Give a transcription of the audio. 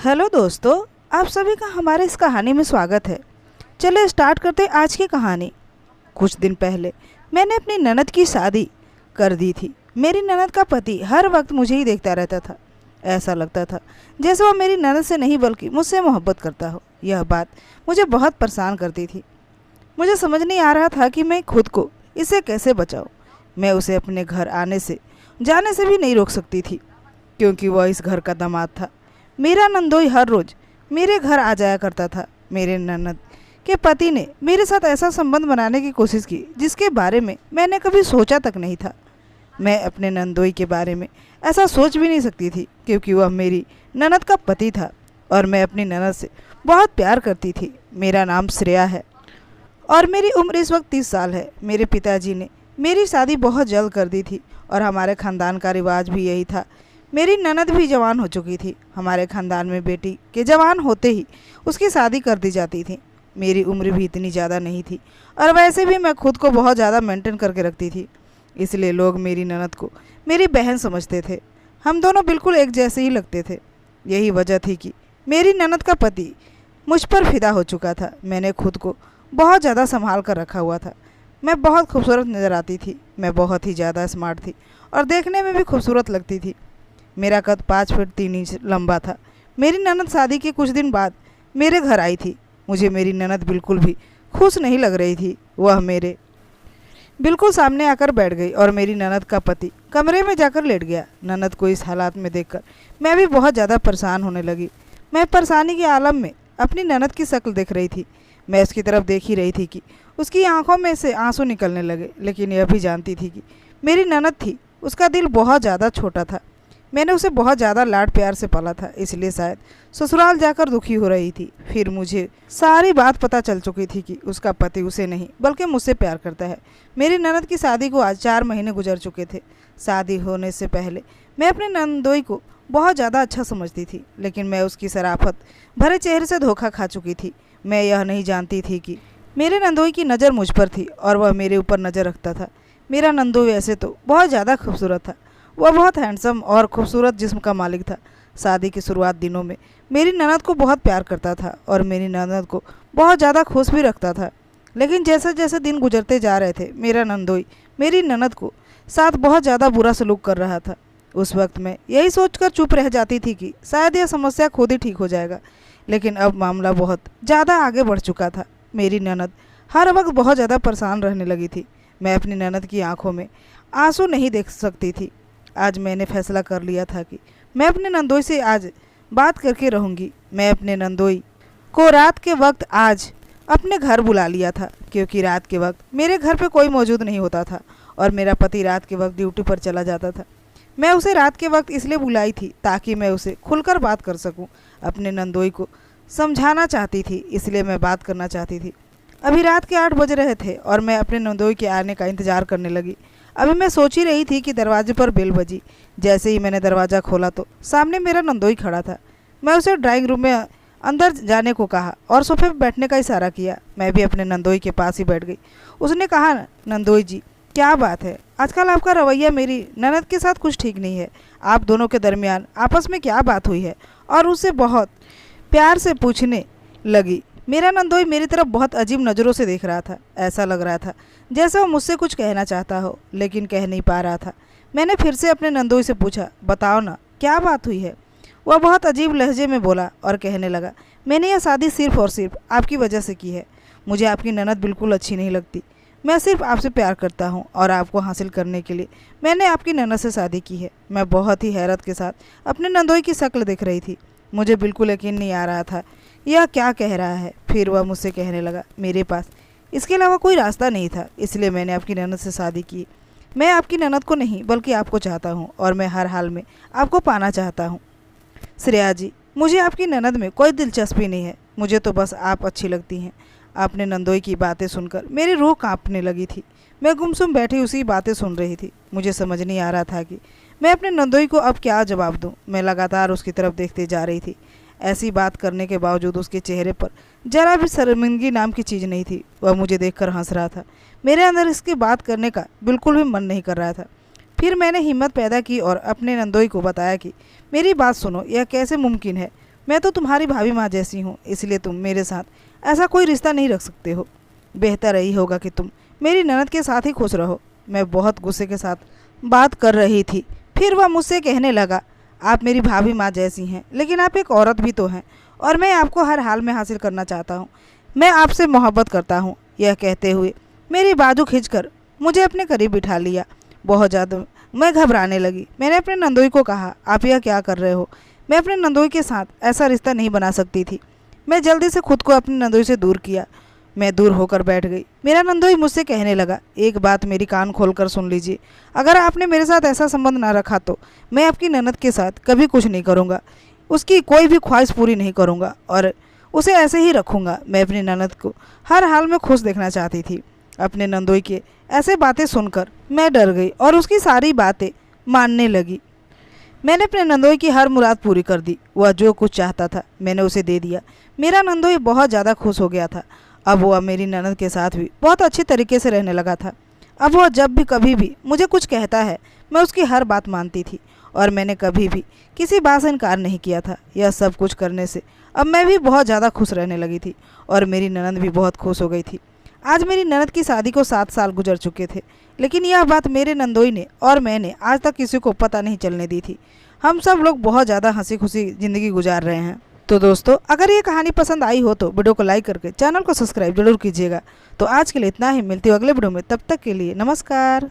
Hello दोस्तों, आप सभी का हमारे इस कहानी में स्वागत है। चलिए स्टार्ट करते हैं आज की कहानी। कुछ दिन पहले मैंने अपनी ननद की शादी कर दी थी। मेरी ननद का पति हर वक्त मुझे ही देखता रहता था। ऐसा लगता था जैसे वो मेरी ननद से नहीं बल्कि मुझसे मोहब्बत करता हो। यह बात मुझे बहुत परेशान करती थी। मुझे समझ नहीं आ रहा था कि मैं खुद को इससे कैसे बचाऊं। मैं उसे अपने घर आने से जाने से भी नहीं रोक सकती थी, क्योंकि वह इस घर का दामाद था। मेरा नंदोई हर रोज़ मेरे घर आ जाया करता था। मेरे ननद के पति ने मेरे साथ ऐसा संबंध बनाने की कोशिश की जिसके बारे में मैंने कभी सोचा तक नहीं था। मैं अपने नंदोई के बारे में ऐसा सोच भी नहीं सकती थी, क्योंकि वह मेरी ननद का पति था और मैं अपनी ननद से बहुत प्यार करती थी। मेरा नाम श्रेया है और मेरी उम्र इस वक्त 30 साल है। मेरे पिताजी ने मेरी शादी बहुत जल्द कर दी थी और हमारे ख़ानदान का रिवाज भी यही था। मेरी ननद भी जवान हो चुकी थी। हमारे ख़ानदान में बेटी के जवान होते ही उसकी शादी कर दी जाती थी। मेरी उम्र भी इतनी ज़्यादा नहीं थी और वैसे भी मैं खुद को बहुत ज़्यादा मेंटेन करके रखती थी, इसलिए लोग मेरी ननद को मेरी बहन समझते थे। हम दोनों बिल्कुल एक जैसे ही लगते थे। यही वजह थी कि मेरी ननद का पति मुझ पर फिदा हो चुका था। मैंने खुद को बहुत ज़्यादा संभाल कर रखा हुआ था। मैं बहुत खूबसूरत नज़र आती थी। मैं बहुत ही ज़्यादा स्मार्ट थी और देखने में भी खूबसूरत लगती थी। मेरा कद 5 फीट 3 इंच लंबा था। मेरी ननद शादी के कुछ दिन बाद मेरे घर आई थी। मुझे मेरी ननद बिल्कुल भी खुश नहीं लग रही थी। वह मेरे बिल्कुल सामने आकर बैठ गई और मेरी ननद का पति कमरे में जाकर लेट गया। ननद को इस हालात में देखकर मैं भी बहुत ज़्यादा परेशान होने लगी। मैं परेशानी के आलम में अपनी ननद की शक्ल देख रही थी। मैं उसकी तरफ देख ही रही थी कि उसकी आंखों में से आंसू निकलने लगे, लेकिन यह भी जानती थी कि मेरी ननद थी, उसका दिल बहुत ज़्यादा छोटा था। मैंने उसे बहुत ज़्यादा लाड प्यार से पाला था, इसलिए शायद ससुराल जाकर दुखी हो रही थी। फिर मुझे सारी बात पता चल चुकी थी कि उसका पति उसे नहीं बल्कि मुझसे प्यार करता है। मेरी ननद की शादी को आज 4 महीने गुजर चुके थे। शादी होने से पहले मैं अपने नंदोई को बहुत ज़्यादा अच्छा समझती थी, लेकिन मैं उसकी शराफत भरे चेहरे से धोखा खा चुकी थी। मैं यह नहीं जानती थी कि मेरे नंदोई की नज़र मुझ पर थी और वह मेरे ऊपर नज़र रखता था। मेरा नंदोई वैसे तो बहुत ज़्यादा खूबसूरत था। वह बहुत हैंडसम और खूबसूरत जिस्म का मालिक था। शादी के शुरुआत दिनों में मेरी ननद को बहुत प्यार करता था और मेरी ननद को बहुत ज़्यादा खुश भी रखता था। लेकिन जैसे जैसे दिन गुजरते जा रहे थे, मेरा नंदोई मेरी ननद को साथ बहुत ज़्यादा बुरा सलूक कर रहा था। उस वक्त मैं यही सोचकर चुप रह जाती थी कि शायद यह समस्या खुद ही ठीक हो जाएगा, लेकिन अब मामला बहुत ज़्यादा आगे बढ़ चुका था। मेरी ननद हर वक्त बहुत ज़्यादा परेशान रहने लगी थी। मैं अपनी ननद की आंखों में आंसू नहीं देख सकती थी। आज मैंने फैसला कर लिया था कि मैं अपने नंदोई से आज बात करके रहूँगी। मैं अपने नंदोई को रात के वक्त आज अपने घर बुला लिया था, क्योंकि रात के वक्त मेरे घर पे कोई मौजूद नहीं होता था और मेरा पति रात के वक्त ड्यूटी पर चला जाता था। मैं उसे रात के वक्त इसलिए बुलाई थी ताकि मैं उसे खुलकर बात कर सकूं। अपने नंदोई को समझाना चाहती थी, इसलिए मैं बात करना चाहती थी। अभी रात के 8 बज रहे थे और मैं अपने नंदोई के आने का इंतज़ार करने लगी। अभी मैं सोच ही रही थी कि दरवाजे पर बेल बजी। जैसे ही मैंने दरवाज़ा खोला तो सामने मेरा नंदोई खड़ा था। मैं उसे ड्राइंग रूम में अंदर जाने को कहा और सोफे पर बैठने का इशारा किया। मैं भी अपने नंदोई के पास ही बैठ गई। उसने कहा, नंदोई जी, क्या बात है? आजकल आपका रवैया मेरी ननद के साथ कुछ ठीक नहीं है। आप दोनों के दरमियान आपस में क्या बात हुई है? और उससे बहुत प्यार से पूछने लगी। मेरा नंदोई मेरी तरफ बहुत अजीब नज़रों से देख रहा था। ऐसा लग रहा था जैसे वो मुझसे कुछ कहना चाहता हो, लेकिन कह नहीं पा रहा था। मैंने फिर से अपने नंदोई से पूछा, बताओ ना, क्या बात हुई है? वह बहुत अजीब लहजे में बोला और कहने लगा, मैंने यह शादी सिर्फ़ और सिर्फ आपकी वजह से की है। मुझे आपकी ननद बिल्कुल अच्छी नहीं लगती। मैं सिर्फ आपसे प्यार करता हूँ और आपको हासिल करने के लिए मैंने आपकी ननद से शादी की है। मैं बहुत ही हैरत के साथ अपने नंदोई की शक्ल देख रही थी। मुझे बिल्कुल यकीन नहीं आ रहा था यह क्या कह रहा है। फिर वह मुझसे कहने लगा, मेरे पास इसके अलावा कोई रास्ता नहीं था, इसलिए मैंने आपकी ननद से शादी की। मैं आपकी ननद को नहीं बल्कि आपको चाहता हूँ और मैं हर हाल में आपको पाना चाहता हूँ। श्रेया जी, मुझे आपकी ननद में कोई दिलचस्पी नहीं है। मुझे तो बस आप अच्छी लगती हैं। आपने नंदोई की बातें सुनकर मेरी रूह कांपने लगी थी। मैं गुमसुम बैठी उसी बातें सुन रही थी। मुझे समझ नहीं आ रहा था कि मैं अपने नंदोई को अब क्या जवाब दूं। मैं लगातार उसकी तरफ देखते जा रही थी। ऐसी बात करने के बावजूद उसके चेहरे पर जरा भी शर्मिंदगी नाम की चीज़ नहीं थी। वह मुझे देखकर हंस रहा था। मेरे अंदर इसकी बात करने का बिल्कुल भी मन नहीं कर रहा था। फिर मैंने हिम्मत पैदा की और अपने नंदोई को बताया कि मेरी बात सुनो, यह कैसे मुमकिन है? मैं तो तुम्हारी भाभी माँ जैसी हूँ, इसलिए तुम मेरे साथ ऐसा कोई रिश्ता नहीं रख सकते हो। बेहतर यही होगा कि तुम मेरी ननद के साथ ही खुश रहो। मैं बहुत गुस्से के साथ बात कर रही थी, फिर वह मुझसे कहने लगा, आप मेरी भाभी माँ जैसी हैं, लेकिन आप एक औरत भी तो हैं और मैं आपको हर हाल में हासिल करना चाहता हूँ। मैं आपसे मोहब्बत करता हूँ। यह कहते हुए मेरी बाजू खींचकर मुझे अपने करीब बिठा लिया। बहुत ज़्यादा मैं घबराने लगी। मैंने अपने नंदोई को कहा, आप यह क्या कर रहे हो? मैं अपने नंदोई के साथ ऐसा रिश्ता नहीं बना सकती थी। मैं जल्दी से खुद को अपनी नंदोई से दूर किया। मैं दूर होकर बैठ गई। मेरा नंदोई मुझसे कहने लगा, एक बात मेरी कान खोलकर सुन लीजिए, अगर आपने मेरे साथ ऐसा संबंध ना रखा तो मैं आपकी ननद के साथ कभी कुछ नहीं करूँगा, उसकी कोई भी ख्वाहिश पूरी नहीं करूँगा और उसे ऐसे ही रखूँगा। मैं अपनी ननद को हर हाल में खुश देखना चाहती थी। अपने नंदोई के ऐसे बातें सुनकर मैं डर गई और उसकी सारी बातें मानने लगी। मैंने अपने नंदोई की हर मुराद पूरी कर दी। वह जो कुछ चाहता था मैंने उसे दे दिया। मेरा नंदोई बहुत ज़्यादा खुश हो गया था। अब वह मेरी ननद के साथ भी बहुत अच्छी तरीके से रहने लगा था। अब वह जब भी कभी भी मुझे कुछ कहता है मैं उसकी हर बात मानती थी और मैंने कभी भी किसी बात से इनकार नहीं किया था। यह सब कुछ करने से अब मैं भी बहुत ज़्यादा खुश रहने लगी थी और मेरी ननद भी बहुत खुश हो गई थी। आज मेरी ननद की शादी को 7 साल गुजर चुके थे, लेकिन यह बात मेरे नंदोई ने और मैंने आज तक किसी को पता नहीं चलने दी थी। हम सब लोग बहुत ज़्यादा हंसी खुशी ज़िंदगी गुजार रहे हैं। तो दोस्तों, अगर ये कहानी पसंद आई हो तो वीडियो को लाइक करके चैनल को सब्सक्राइब जरूर कीजिएगा। तो आज के लिए इतना ही, मिलती हूँ अगले वीडियो में। तब तक के लिए नमस्कार।